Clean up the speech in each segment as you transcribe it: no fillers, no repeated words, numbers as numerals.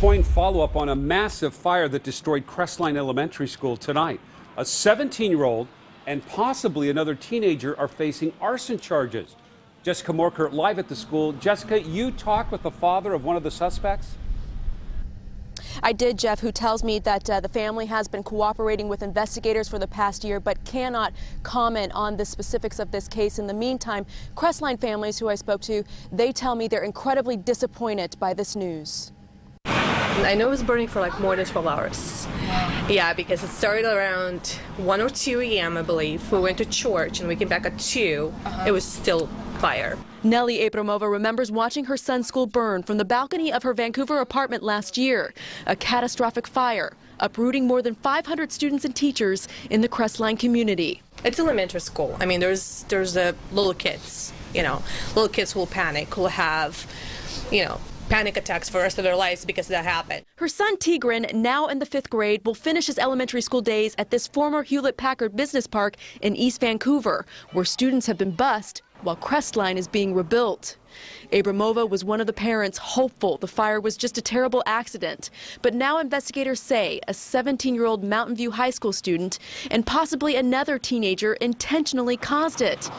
KOIN follow-up on a massive fire that destroyed Crestline Elementary School tonight. A 17-year-old and possibly another teenager are facing arson charges. Jessica Morkert live at the school. Jessica, you talked with the father of one of the suspects? I did, Jeff, who tells me that the family has been cooperating with investigators for the past year, but cannot comment on the specifics of this case. In the meantime, Crestline families who I spoke to, they tell me they're incredibly disappointed by this news. I know it was burning for like more than 12 hours. Wow. Yeah, because it started around 1 or 2 a.m., I believe. We went to church and we came back at 2. It was still fire. Nellie Abramova remembers watching her son's school burn from the balcony of her Vancouver apartment last year. A catastrophic fire, uprooting more than 500 students and teachers in the Crestline community. It's elementary school. I mean, there's little kids, little kids who will panic, who will have, panic attacks for the rest of their lives because that happened. Her son Tigran, now in the 5th grade, will finish his elementary school days at this former Hewlett-Packard business park in East Vancouver, where students have been bused while Crestline is being rebuilt. Abramova was one of the parents hopeful the fire was just a terrible accident. But now investigators say a 17-year-old Mountain View High School student and possibly another teenager intentionally caused it.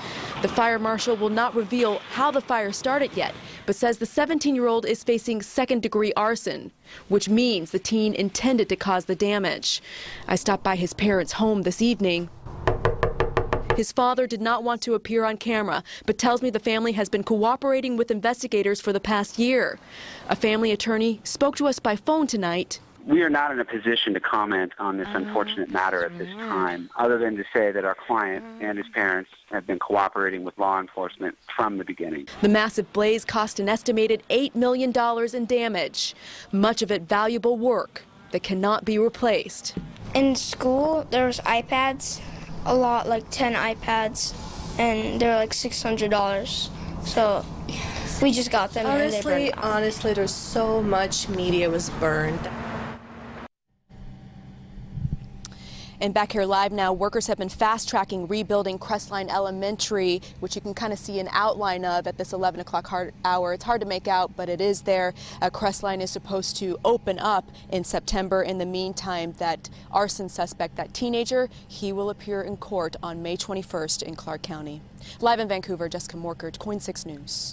The fire marshal will not reveal how the fire started yet, but says the 17-year-old is facing second-degree arson, which means the teen intended to cause the damage. I stopped by his parents' home this evening. His father did not want to appear on camera, but tells me the family has been cooperating with investigators for the past year. A family attorney spoke to us by phone tonight. We are not in a position to comment on this unfortunate matter at this time, other than to say that our client and his parents have been cooperating with law enforcement from the beginning. The massive blaze cost an estimated $8 million in damage, much of it valuable work that cannot be replaced. In school, there was iPads. A lot, like 10 iPads, and they're like $600. So we just got them. Honestly, there's so much media was burned. And back here live now, workers have been fast-tracking rebuilding Crestline Elementary, which you can kind of see an outline of at this 11 o'clock hour. It's hard to make out, but it is there. Crestline is supposed to open up in September. In the meantime, that arson suspect, that teenager, he will appear in court on May 21st in Clark County. Live in Vancouver, Jessica Morkert, KOIN 6 News.